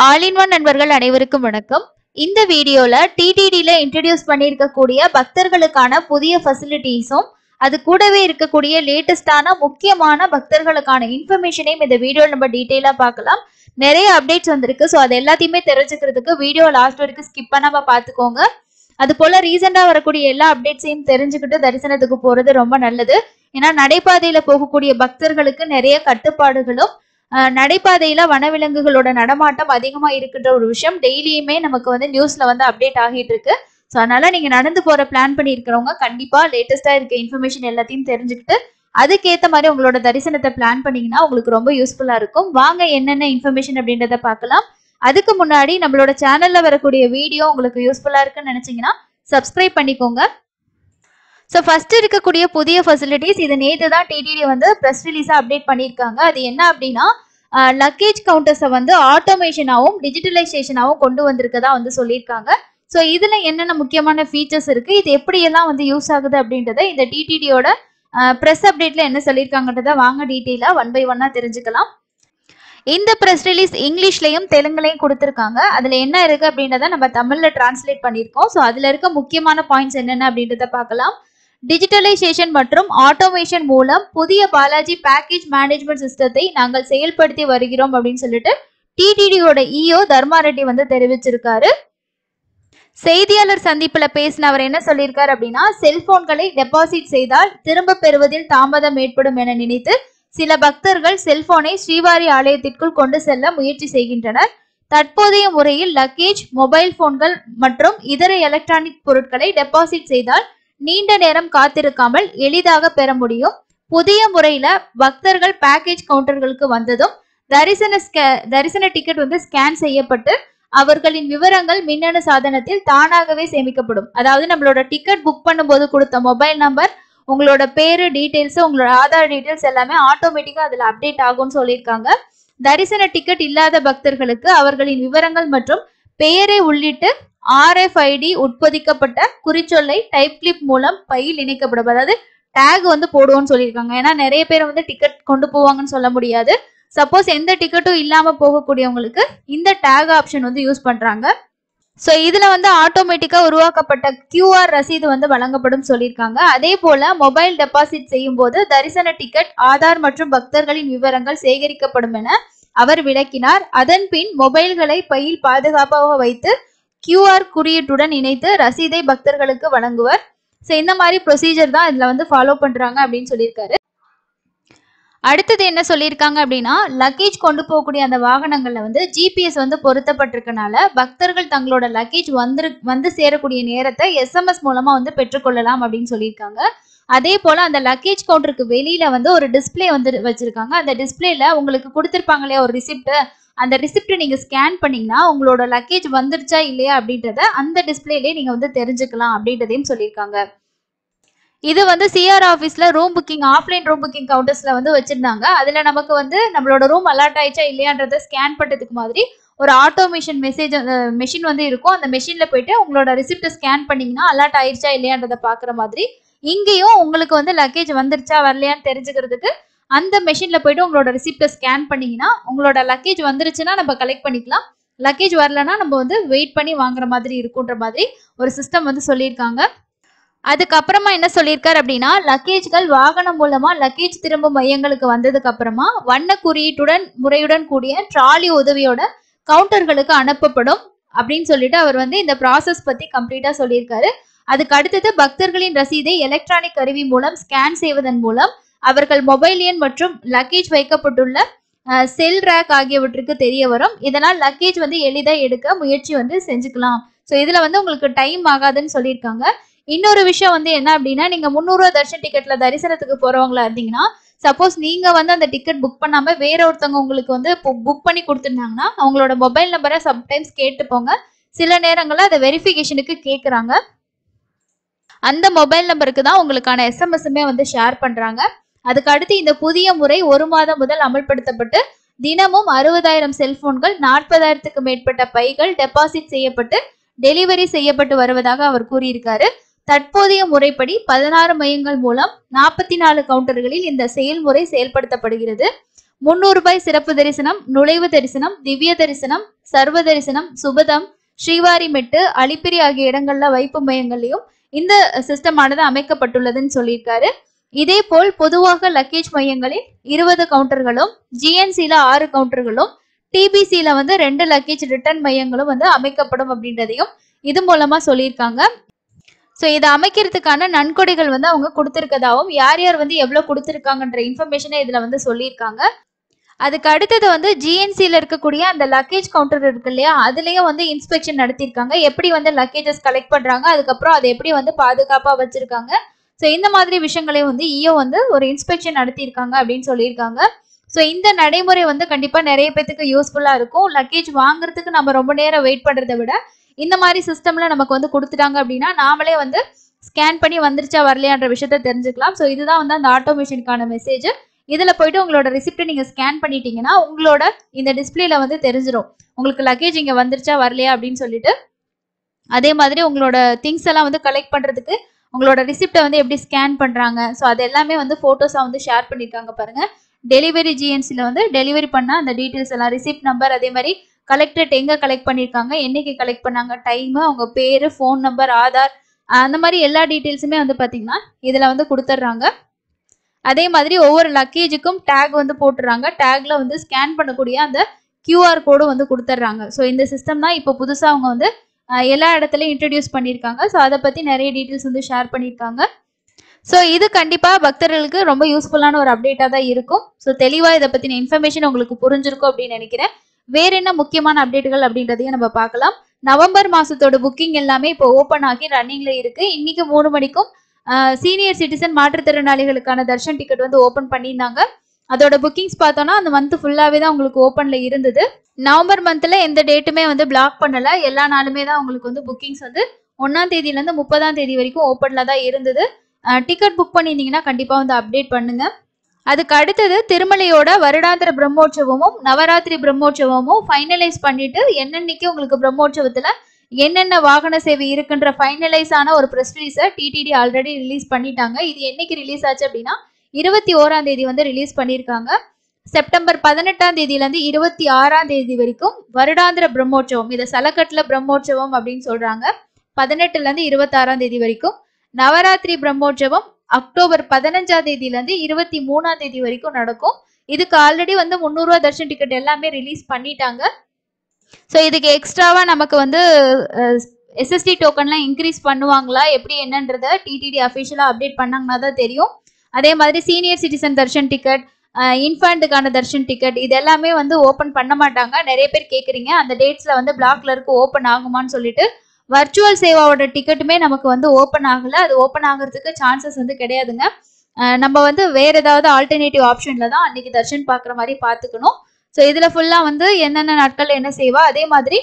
All in one நண்பர்கள் அனைவருக்கும் வணக்கம். இந்த வீடியோல டிடிடில இன்ட்ரடியூஸ் பண்ணியிருக்கக்கூடிய பக்தர்களுக்கான புதிய ஃபெசிலிட்டிஸும் அது கூடவே இருக்கக்கூடிய லேட்டஸ்டான முக்கியமான பக்தர்களுக்கான இன்ஃபர்மேஷனையும் இந்த வீடியோல நம்ம டீட்டெயிலா பார்க்கலாம். நிறைய அப்டேட்ஸ் வந்திருக்கு. ஸோ அது எல்லாத்தையுமே தெரிஞ்சுக்கிறதுக்கு வீடியோ லாஸ்ட் வரைக்கும் ஸ்கிப் பண்ணாம பார்த்துக்கோங்க. அது போல ரீசெண்டா வரக்கூடிய எல்லா அப்டேட்ஸையும் தெரிஞ்சுக்கிட்டு தரிசனத்துக்கு போறது ரொம்ப நல்லது. ஏன்னா நடைபாதையில போகக்கூடிய பக்தர்களுக்கு நிறைய கட்டுப்பாடுகளும் நடைபாதையில வனவிலங்குகளோட நடமாட்டம் அதிகமா இருக்குன்ற ஒரு விஷயம் டெய்லியுமே நமக்கு வந்து நியூஸ்ல வந்து அப்டேட் ஆகிட்டு இருக்கு. ஸோ அதனால நீங்க நடந்து போற பிளான் பண்ணி இருக்கிறவங்க கண்டிப்பா லேட்டஸ்டா இருக்க இன்ஃபர்மேஷன் எல்லாத்தையும் தெரிஞ்சுக்கிட்டு அதுக்கேற்ற மாதிரி உங்களோட தரிசனத்தை பிளான் பண்ணீங்கன்னா உங்களுக்கு ரொம்ப யூஸ்ஃபுல்லா இருக்கும். வாங்க என்னென்ன இன்ஃபர்மேஷன் அப்படின்றத பார்க்கலாம். அதுக்கு முன்னாடி நம்மளோட சேனல்ல வரக்கூடிய வீடியோ உங்களுக்கு யூஸ்ஃபுல்லா இருக்குன்னு நினைச்சீங்கன்னா சப்ஸ்கிரைப் பண்ணிக்கோங்க. ஸோ ஃபர்ஸ்ட் இருக்கக்கூடிய புதிய ஃபெசிலிட்டிஸ் இது நேற்று தான் டிடிடி வந்து ப்ரெஸ் ரிலீஸாக அப்டேட் பண்ணியிருக்காங்க. அது என்ன அப்படின்னா லக்கேஜ் கவுண்டர்ஸை வந்து ஆட்டோமேஷனாகவும் டிஜிட்டலைசேஷனாகவும் கொண்டு வந்திருக்கதா வந்து சொல்லியிருக்காங்க. ஸோ இதில் என்னென்ன முக்கியமான ஃபீச்சர்ஸ் இருக்குது, இது எப்படியெல்லாம் வந்து யூஸ் ஆகுது அப்படின்றத இந்த டிடிடியோட ப்ரெஸ் அப்டேட்டில் என்ன சொல்லியிருக்காங்கன்றத வாங்க டீட்டெயிலாக ஒன் பை ஒன்னாக தெரிஞ்சுக்கலாம். இந்த ப்ரெஸ் ரிலீஸ் இங்கிலீஷ்லையும் தெலுங்குலையும் கொடுத்துருக்காங்க. அதில் என்ன இருக்குது அப்படின்றத நம்ம தமிழில் டிரான்ஸ்லேட் பண்ணியிருக்கோம். ஸோ அதில் இருக்க முக்கியமான பாயிண்ட்ஸ் என்னென்ன அப்படின்றத பார்க்கலாம். டிஜிட்டலைசேஷன் மற்றும் ஆட்டோமேஷன் மூலம் புதிய பாலாஜி பேக்கேஜ் மேனேஜ்மெண்ட் சிஸ்டத்தை நாங்கள் செயல்படுத்தி வருகிறோம் அப்படின்னு சொல்லிட்டு டிடிடியோட இஓ தர்மா ரெட்டி வந்து தெரிவிச்சிருக்காரு. செய்தியாளர் சந்திப்புல பேசின அவர் என்ன சொல்லியிருக்காரு அப்படின்னா, செல்போன்களை டெபாசிட் செய்தால் திரும்ப பெறுவதில் தாமதம் ஏற்படும் என நினைத்து சில பக்தர்கள் செல்போனை ஸ்ரீவாரி ஆலயத்திற்குள் கொண்டு செல்ல முயற்சி செய்கின்றனர். தற்போதைய முறையில் லக்கேஜ், மொபைல் போன்கள் மற்றும் இதர எலக்ட்ரானிக் பொருட்களை டெபாசிட் செய்தால் நீண்ட நேரம் காத்திருக்காமல் எளிதாக பெற முடியும். புதிய முறையில பக்தர்கள் பேக்கேஜ் கவுண்டர்களுக்கு வந்ததும் தரிசன டிக்கெட் வந்து ஸ்கேன் செய்யப்பட்டு அவர்களின் விவரங்கள் மின்னணு சாதனத்தில் தானாகவே சேமிக்கப்படும். அதாவது நம்மளோட டிக்கெட் புக் பண்ணும்போது கொடுத்த மொபைல் நம்பர், உங்களோட பேரு டீடைல்ஸ், உங்களோட ஆதார் டீடைல்ஸ் எல்லாமே ஆட்டோமேட்டிக்கா அதுல அப்டேட் ஆகும்னு சொல்லியிருக்காங்க. தரிசன டிக்கெட் இல்லாத பக்தர்களுக்கு அவர்களின் விவரங்கள் மற்றும் பெயரை உள்ளிட்டு RFID உட்பொதிக்கப்பட்ட குறிச்சொல்லை டைப் கிளிப் மூலம் பையில் இணைக்கப்படும். அதாவது டேக் வந்து போடுவோம்னு சொல்லியிருக்காங்க. ஏன்னா நிறைய பேர் வந்து டிக்கெட் கொண்டு போவாங்கன்னு சொல்ல முடியாது. சப்போஸ் எந்த டிக்கெட்டும் இல்லாம போகக்கூடியவங்களுக்கு இந்த டேக் ஆப்ஷன் வந்து யூஸ் பண்றாங்க. ஸோ இதுல வந்து ஆட்டோமேட்டிக்கா உருவாக்கப்பட்ட QR ரசீது வந்து வழங்கப்படும் சொல்லியிருக்காங்க. அதே போல மொபைல் டெபாசிட் செய்யும் போது தரிசன டிக்கெட், ஆதார் மற்றும் பக்தர்களின் விவரங்கள் சேகரிக்கப்படும் என அவர் விளக்கினார். அதன் பின் மொபைல்களை பையில் பாதுகாப்பாக வைத்து QR குறியீட்டுடன் இணைத்து ரசீதை பக்தர்களுக்கு வழங்குவர். ஸோ இந்த மாதிரி ப்ரொசீஜர் தான் இதுல வந்து ஃபாலோ பண்றாங்க அப்படின்னு சொல்லியிருக்காரு. அடுத்தது என்ன சொல்லியிருக்காங்க அப்படின்னா, லக்கேஜ் கொண்டு போகக்கூடிய அந்த வாகனங்கள்ல வந்து GPS வந்து பொருத்தப்பட்டிருக்கனால பக்தர்கள் தங்களோட லக்கேஜ் வந்து சேரக்கூடிய நேரத்தை SMS மூலமா வந்து பெற்றுக்கொள்ளலாம் அப்படின்னு சொல்லியிருக்காங்க. அதே போல அந்த லக்கேஜ் கவுண்டருக்கு வெளியில வந்து ஒரு டிஸ்பிளே வந்து வச்சிருக்காங்க. அந்த டிஸ்பிளேல உங்களுக்கு கொடுத்துருப்பாங்க இல்லையா ஒரு ரிசிப்ட், அந்த ரிசிப்டை நீங்க ஸ்கேன் பண்ணீங்கன்னா உங்களோட லக்கேஜ் வந்துருச்சா இல்லையா அப்படின்றத அந்த டிஸ்பிளேலயே நீங்க வந்து தெரிஞ்சுக்கலாம் அப்படின்றதையும் சொல்லியிருக்காங்க. இது வந்து சிஆர் ஆஃபீஸ்ல room booking, offline room booking கவுண்டர்ஸ்ல வந்து வச்சிருந்தாங்க. அதுல நமக்கு வந்து நம்மளோட ரூம் அலாட் ஆயிடுச்சா இல்லையான்றதை ஸ்கேன் பண்றதுக்கு மாதிரி ஒரு ஆட்டோமேஷன் மெஷின் வந்து இருக்கும். அந்த மெஷின்ல போயிட்டு உங்களோட ரிசிப்டை ஸ்கேன் பண்ணீங்கன்னா அலாட் ஆயிடுச்சா இல்லையான்றதை பாக்குற மாதிரி இங்கேயும் உங்களுக்கு வந்து லக்கேஜ் வந்துருச்சா வரலையான்னு தெரிஞ்சுக்கிறதுக்கு அந்த மெஷின்ல போயிட்டு உங்களோட ரிசிப்டை ஸ்கேன் பண்ணீங்கன்னா உங்களோட லக்கேஜ் வந்துருச்சுன்னா நம்ம கலெக்ட் பண்ணிக்கலாம், லக்கேஜ் வரலன்னா நம்ம வந்து வெயிட் பண்ணி வாங்குற மாதிரி இருக்குன்ற மாதிரி ஒரு சிஸ்டம் வந்து சொல்லியிருக்காங்க. அதுக்கப்புறமா என்ன சொல்லியிருக்காரு அப்படின்னா, லக்கேஜ்கள் வாகனம் மூலமா லக்கேஜ் திரும்பும் மையங்களுக்கு வந்ததுக்கு அப்புறமா வண்ண குறியீட்டுடன் முறையுடன் கூடிய ட்ராலி உதவியோட கவுண்டர்களுக்கு அனுப்பப்படும் அப்படின்னு சொல்லிட்டு அவர் வந்து இந்த ப்ராசஸ் பத்தி கம்ப்ளீட்டா சொல்லியிருக்காரு. அதுக்கு அடுத்தது பக்தர்களின் ரசீதை எலக்ட்ரானிக் கருவி மூலம் ஸ்கேன் செய்வதன் மூலம் அவர்கள் மொபைல் எண் மற்றும் லக்கேஜ் வைக்கப்பட்டுள்ள செல் ரேக் ஆகியவற்றுக்கு தெரிய வரும். இதனால் லக்கேஜ் வந்து எளிதாக எடுக்க முயற்சி வந்து செஞ்சுக்கலாம். ஸோ இதுல வந்து உங்களுக்கு டைம் ஆகாதுன்னு சொல்லியிருக்காங்க. இன்னொரு விஷயம் வந்து என்ன அப்படின்னா, நீங்க 300 ரூபா தர்ஷன் டிக்கெட்ல தரிசனத்துக்கு போறவங்களா இருந்தீங்கன்னா, சப்போஸ் நீங்க வந்து அந்த டிக்கெட் புக் பண்ணாம வேற ஒருத்தவங்க உங்களுக்கு வந்து புக் பண்ணி கொடுத்துருந்தாங்கன்னா அவங்களோட மொபைல் நம்பரை சம்டைம்ஸ் கேட்டுப்போங்க. சில நேரங்களில் அதை வெரிஃபிகேஷனுக்கு கேட்குறாங்க. அந்த மொபைல் நம்பருக்கு தான் உங்களுக்கான SMS-மே வந்து ஷேர் பண்றாங்க. அதுக்கு அடுத்து இந்த புதிய முறை 1 மாதம் முதல் அமல்படுத்தப்பட்டு தினமும் 60,000 செல்போன்கள், 40,000க்கு மேற்பட்ட பைகள் டெபாசிட் செய்யப்பட்டு டெலிவரி செய்யப்பட்டு வருவதாக அவர் கூறியிருக்காரு. தற்போதைய முறைப்படி 16 மையங்கள் மூலம் 44 கவுண்டர்களில் இந்த செயல்முறை செயல்படுத்தப்படுகிறது. ₹300 சிறப்பு தரிசனம், நுழைவு தரிசனம், திவ்ய தரிசனம், சர்வ தரிசனம், சுபதம், ஸ்ரீவாரிமெட்டு, அலிப்பிரி ஆகிய இடங்கள்ல வைப்பு மையங்கள்லயும் இந்த சிஸ்டம் ஆனது அமைக்கப்பட்டுள்ளதுன்னு சொல்லியிருக்காரு. இதே போல் பொதுவாக லக்கேஜ் மையங்களில் 20 கவுண்டர்களும், ஜிஎன்சில 6 கவுண்டர்களும், டிபிசில வந்து 2 லக்கேஜ் ரிட்டர்ன் மையங்களும் வந்து அமைக்கப்படும் அப்படின்றதையும் இது மூலமா சொல்லியிருக்காங்க. ஸோ இதை அமைக்கிறதுக்கான நன்கொடைகள் வந்து அவங்க கொடுத்துருக்கதாகவும் யார் யார் வந்து எவ்வளோ கொடுத்துருக்காங்கன்ற இன்ஃபர்மேஷனை இதில் வந்து சொல்லியிருக்காங்க. அதுக்கு அடுத்தது வந்து ஜிஎன்சியில் இருக்கக்கூடிய அந்த லக்கேஜ் கவுண்டர் இருக்கு இல்லையா, அதுலேயும் வந்து இன்ஸ்பெக்ஷன் நடத்தியிருக்காங்க. எப்படி வந்து லக்கேஜஸ் கலெக்ட் பண்ணுறாங்க, அதுக்கப்புறம் அதை எப்படி வந்து பாதுகாப்பாக வச்சுருக்காங்க. ஸோ இந்த மாதிரி விஷயங்களையும் வந்து இஓ வந்து ஒரு இன்ஸ்பெக்ஷன் நடத்தியிருக்காங்க அப்படின்னு சொல்லியிருக்காங்க. ஸோ இந்த நடைமுறை வந்து கண்டிப்பாக நிறைய பேத்துக்கு யூஸ்ஃபுல்லாக இருக்கும். லக்கேஜ் வாங்குறதுக்கு நம்ம ரொம்ப நேரம் வெயிட் பண்ணுறதை விட இந்த மாதிரி சிஸ்டம்ல நமக்கு வந்து கொடுத்துட்டாங்க அப்படின்னா நாமளே வந்து ஸ்கேன் பண்ணி வந்துருச்சா வரலையான்ற விஷயத்த தெரிஞ்சுக்கலாம். ஸோ இதுதான் வந்து அந்த ஆட்டோமேஷனுக்கான மெசேஜ். இதில் போயிட்டு உங்களோட ரிசிப்டை நீங்கள் ஸ்கேன் பண்ணிட்டீங்கன்னா உங்களோட இந்த டிஸ்பிளேல வந்து தெரிஞ்சிடும் உங்களுக்கு லக்கேஜ் இங்கே வந்துருச்சா வரலையா அப்படின்னு சொல்லிட்டு. அதே மாதிரி உங்களோட திங்ஸ் எல்லாம் வந்து கலெக்ட் பண்ணுறதுக்கு உங்களோட ரிசிப்டை வந்து எப்படி ஸ்கேன் பண்ணுறாங்க, ஸோ அது எல்லாமே வந்து ஃபோட்டோஸாக வந்து ஷேர் பண்ணியிருக்காங்க பாருங்கள். டெலிவரி ஜிஎன்சியில் வந்து டெலிவரி பண்ண அந்த டீட்டெயில்ஸ் எல்லாம், ரிசிப்ட் நம்பர், அதே மாதிரி கலெக்டட் எங்கே கலெக்ட் பண்ணியிருக்காங்க, என்னைக்கு கலெக்ட் பண்ணாங்க, டைமு, அவங்க பேர், ஃபோன் நம்பர், ஆதார், அந்த மாதிரி எல்லா டீட்டெயில்ஸுமே வந்து பார்த்தீங்கன்னா இதில் வந்து கொடுத்துட்றாங்க. அதே மாதிரி ஒவ்வொரு லக்கேஜுக்கும் டேக் வந்து போட்டுறாங்க. டேக்ல வந்து ஸ்கேன் பண்ணக்கூடிய அந்த QR கோடும் வந்து கொடுத்துட்றாங்க. ஸோ இந்த சிஸ்டம் தான் இப்போ புதுசாக அவங்க வந்து எல்லா இடத்துலையும் இன்ட்ரடியூஸ் பண்ணியிருக்காங்க. ஸோ அதை பற்றி நிறைய டீட்டெயில்ஸ் வந்து ஷேர் பண்ணியிருக்காங்க. ஸோ இது கண்டிப்பாக பக்தர்களுக்கு ரொம்ப யூஸ்ஃபுல்லான ஒரு அப்டேட்டாக தான் இருக்கும். ஸோ தெளிவாக இதை பற்றின இன்ஃபர்மேஷன் உங்களுக்கு புரிஞ்சிருக்கும் அப்படின்னு நினைக்கிறேன். வேற என்ன முக்கியமான அப்டேட்டுகள் அப்படின்றதையும் நம்ம பார்க்கலாம். நவம்பர் மாசத்தோட புக்கிங் எல்லாமே இப்போ ஓப்பன் ஆகி ரன்னிங்ல இருக்கு. இன்னைக்கு 3 மணிக்கும் சீனியர் சிட்டிசன் மாற்றுத்திறனாளிகளுக்கான தர்ஷன் டிக்கெட் வந்து ஓப்பன் பண்ணியிருந்தாங்க. அதோட புக்கிங்ஸ் பார்த்தோம்னா அந்த மந்த் ஃபுல்லாவே தான் உங்களுக்கு ஓப்பன்ல இருந்தது. நவம்பர் மந்த்ல எந்த டேட்டுமே வந்து பிளாக் பண்ணல. எல்லா நாளுமே தான் உங்களுக்கு வந்து புக்கிங்ஸ் வந்து 1ஆம் தேதியிலேருந்து 30ஆம் தேதி வரைக்கும் ஓப்பன்ல தான் இருந்தது. டிக்கெட் புக் பண்ணியிருந்தீங்கன்னா கண்டிப்பா வந்து அப்டேட் பண்ணுங்க. அதுக்கு அடுத்தது திருமலையோட வருடாந்திர பிரம்மோற்சவமும் நவராத்திரி பிரம்மோற்சவமும் ஃபைனலைஸ் பண்ணிட்டு என்னன்னைக்கு உங்களுக்கு பிரம்மோற்சவத்துல என்னென்ன வாகன சேவை இருக்குன்ற ஃபைனலைஸ் ஆன ஒரு ப்ரெஸ் ரிலீஸை டிடிடி ஆல்ரெடி ரிலீஸ் பண்ணிட்டாங்க. இது என்னைக்கு ரிலீஸ் ஆச்சு அப்படின்னா 21ஆம் தேதி வந்து ரிலீஸ் பண்ணியிருக்காங்க. செப்டம்பர் 18ஆம் தேதியிலேருந்து 26ஆம் தேதி வரைக்கும் வருடாந்திர பிரம்மோற்சவம், இதை சலக்கட்டுல பிரம்மோற்சவம் அப்படின்னு சொல்றாங்க. 18லேருந்து 26ஆம் தேதி வரைக்கும். நவராத்திரி பிரம்மோற்சவம் அக்டோபர் 15ஆம் தேதியிலேருந்து 23ஆம் தேதி வரைக்கும் நடக்கும். இதுக்கு ஆல்ரெடி வந்து 300 ரூபா தர்ஷன் டிக்கெட் எல்லாமே ரிலீஸ் பண்ணிட்டாங்க. ஸோ இதுக்கு எக்ஸ்ட்ராவா நமக்கு வந்து எஸ்எஸ்டி டோக்கன்லாம் இன்க்ரீஸ் பண்ணுவாங்களா எப்படி என்னன்றத டிடிடி அஃபிஷியலாக அப்டேட் பண்ணாங்கன்னா தான் தெரியும். அதே மாதிரி சீனியர் சிட்டிசன் தர்ஷன் டிக்கெட், இன்ஃபேண்ட்டுக்கான தர்ஷன் டிக்கெட் இது எல்லாமே வந்து ஓப்பன் பண்ண மாட்டாங்க. நிறைய பேர் கேட்குறீங்க அந்த டேட்ஸில் வந்து பிளாக்ல இருக்கு ஓப்பன் ஆகுமான்னு சொல்லிட்டு. வர்ச்சுவல் சேவாவோட டிக்கெட்டுமே நமக்கு வந்து ஓப்பன் ஆகலை. அது ஓப்பன் ஆகிறதுக்கு சான்சஸ் வந்து கிடையாதுங்க. நம்ம வந்து வேற ஏதாவது ஆல்டர்னேட்டிவ் ஆப்ஷன்ல தான் அன்னைக்கு தர்ஷன் பார்க்குற மாதிரி பார்த்துக்கணும். ஸோ இதில் ஃபுல்லாக வந்து என்னென்ன நாட்கள் என்ன சேவா, அதே மாதிரி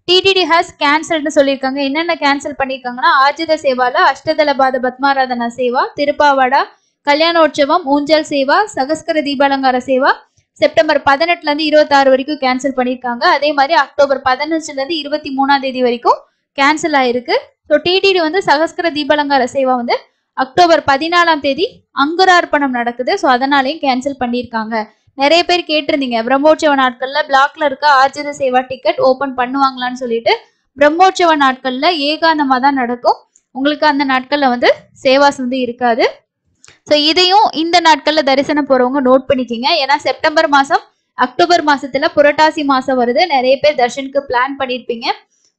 டிடிடி ஹாஸ் கேன்சல்னு சொல்லியிருக்காங்க. என்னென்ன கேன்சல் பண்ணியிருக்காங்கன்னா ஆர்ஜித சேவால அஷ்டதளபாத பத்மாராதனா சேவா, திருப்பாவாடா, கல்யாணோற்சவம், ஊஞ்சல் சேவா, சகஸ்கர தீபாலங்கார சேவா செப்டம்பர் 18லேருந்து 26 வரைக்கும் கேன்சல் பண்ணியிருக்காங்க. அதே மாதிரி அக்டோபர் 15லேருந்து 23ஆம் தேதி வரைக்கும் கேன்சல் ஆயிருக்கு. ஸோ டிடிடி வந்து சகஸ்கர தீபாலங்கார சேவா வந்து அக்டோபர் 14ஆம் தேதி அங்குரார்ப்பணம் நடக்குது. ஸோ அதனாலையும் கேன்சல் பண்ணியிருக்காங்க. நிறைய பேர் கேட்டிருந்தீங்க பிரம்மோற்சவ நாட்கள்ல பிளாக்ல இருக்க ஆர்ஜித சேவா டிக்கெட் ஓப்பன் பண்ணுவாங்களான்னு சொல்லிட்டு. பிரம்மோற்சவ நாட்கள்ல ஏகாந்தமா தான் நடக்கும். உங்களுக்கு அந்த நாட்கள்ல வந்து சேவாஸ் வந்து இருக்காது. ஸோ இதையும் இந்த நாட்கள்ல தரிசனம் போறவங்க நோட் பண்ணிக்கிங்க. ஏன்னா செப்டம்பர் மாசம் அக்டோபர் மாசத்துல புரட்டாசி மாசம் வருது. நிறைய பேர் தர்ஷனுக்கு பிளான் பண்ணியிருப்பீங்க.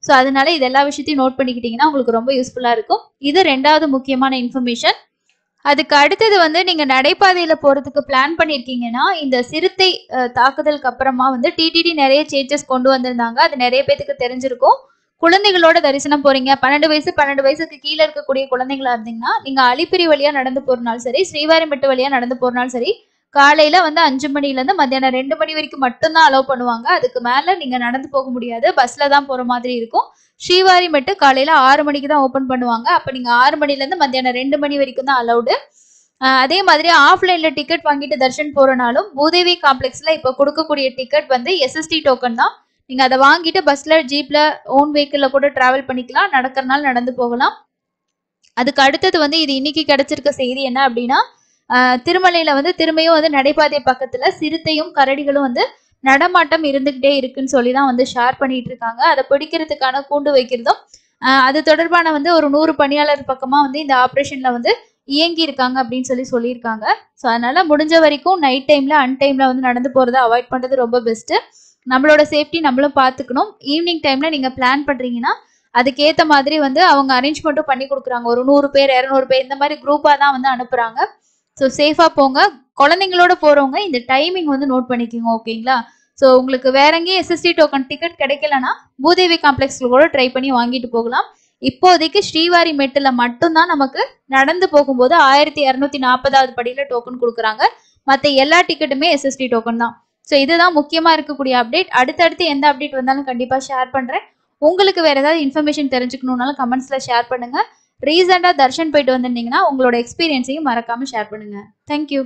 ஸோ அதனால இது எல்லா விஷயத்தையும் நோட் பண்ணிக்கிட்டீங்கன்னா உங்களுக்கு ரொம்ப யூஸ்ஃபுல்லா இருக்கும். இது 2வது முக்கியமான இன்ஃபர்மேஷன். அதுக்கு அடுத்தது வந்து நீங்க நடைபாதையில போறதுக்கு பிளான் பண்ணிருக்கீங்கன்னா இந்த சிறுத்தை தாக்குதலுக்கு அப்புறமா வந்து டிடிடி நிறைய சேஞ்சஸ் கொண்டு வந்திருந்தாங்க. அது நிறைய பேருக்கு தெரிஞ்சிருக்கும். குழந்தைகளோட தரிசனம் போறீங்க, 12 வயசுக்கு கீழே இருக்கக்கூடிய குழந்தைங்களா இருந்தீங்கன்னா நீங்க அலிப்பிரி வழியா நடந்து போறனாலும் சரி, ஸ்ரீவாரிமெட்டு வழியா நடந்து போறனாலும் சரி, காலையில வந்து 5 மணிலேருந்து மத்தியானம் 2 மணி வரைக்கும் மட்டும்தான் அலோவ் பண்ணுவாங்க. அதுக்கு மேல நீங்க நடந்து போக முடியாது, பஸ்ல தான் போற மாதிரி இருக்கும். ஸ்ரீவாரிமெட்டு காலையில 6 மணிக்கு தான் ஓப்பன் பண்ணுவாங்க. அப்ப நீங்க 6 மணிலேருந்து மத்தியானம் 2 மணி வரைக்கும் தான் அலௌடு. அதே மாதிரி ஆஃப்லைன்ல டிக்கெட் வாங்கிட்டு தர்ஷன் போறனாலும் பூதேவி காம்ப்ளெக்ஸ்ல இப்போ கொடுக்கக்கூடிய டிக்கெட் வந்து எஸ்எஸ்டி டோக்கன் தான். நீங்க அதை வாங்கிட்டு பஸ்ல, ஜீப்ல, ஓன் வெஹிக்கிள்ல கூட டிராவல் பண்ணிக்கலாம். நடக்கிறனால நடந்து போகலாம். அதுக்கு அடுத்தது வந்து இது இன்னைக்கு கிடைச்சிருக்க செய்தி என்ன அப்படின்னா திருமலையில வந்து திரும்பியும் வந்து நடைபாதை பக்கத்துல சிறுத்தையும் கரடிகளும் வந்து நடமாட்டம் இருந்துகிட்டே இருக்குன்னு சொல்லி தான் வந்து ஷேர் பண்ணிட்டு இருக்காங்க. அதை பிடிக்கிறதுக்கான கூண்டு வைக்கிறதும் அது தொடர்பான வந்து ஒரு 100 பணியாளர் பக்கமா வந்து இந்த ஆப்ரேஷன்ல வந்து இயங்கி இருக்காங்க அப்படின்னு சொல்லியிருக்காங்க. ஸோ அதனால முடிஞ்ச வரைக்கும் நைட் டைம்ல அன்டைம்ல வந்து நடந்து போறதை அவாய்ட் பண்றது ரொம்ப பெஸ்ட். நம்மளோட சேஃப்டி நம்மளும் பார்த்துக்கணும். ஈவினிங் டைம்ல நீங்க பிளான் பண்றீங்கன்னா அதுக்கேற்ற மாதிரி வந்து அவங்க அரேஞ்ச்மெண்ட்டும் பண்ணி கொடுக்குறாங்க. ஒரு 100 பேர் 200 பேர் இந்த மாதிரி குரூப்பாக தான் வந்து அனுப்புறாங்க. ஸோ சேஃபாக போங்க. குழந்தைங்களோட போறவங்க இந்த டைமிங் வந்து நோட் பண்ணிக்கோங்க. ஓகேங்களா? ஸோ உங்களுக்கு வேற எங்கேயும் எஸ்எஸ்டி டோக்கன் டிக்கெட் கிடைக்கலன்னா பூதேவி காம்ப்ளெக்ஸ்ல கூட ட்ரை பண்ணி வாங்கிட்டு போகலாம். இப்போதைக்கு ஸ்ரீவாரி மெட்டில் மட்டும்தான் நமக்கு நடந்து போகும்போது 1240வது படியில டோக்கன் கொடுக்குறாங்க. மற்ற எல்லா டிக்கெட்டுமே எஸ்எஸ்டி டோக்கன் தான். ஸோ இதுதான் முக்கியமா இருக்கக்கூடிய அப்டேட். அடுத்தடுத்து எந்த அப்டேட் வந்தாலும் கண்டிப்பா ஷேர் பண்றேன். உங்களுக்கு வேற ஏதாவது இன்ஃபர்மேஷன் தெரிஞ்சுக்கணும்னாலும் கமெண்ட்ஸ்ல ஷேர் பண்ணுங்க. ரீசெண்டா தர்ஷன் போயிட்டு வந்திருந்தீங்கன்னா உங்களோட எக்ஸ்பீரியன்ஸையும் மறக்காம ஷேர் பண்ணுங்க. தேங்க்யூ.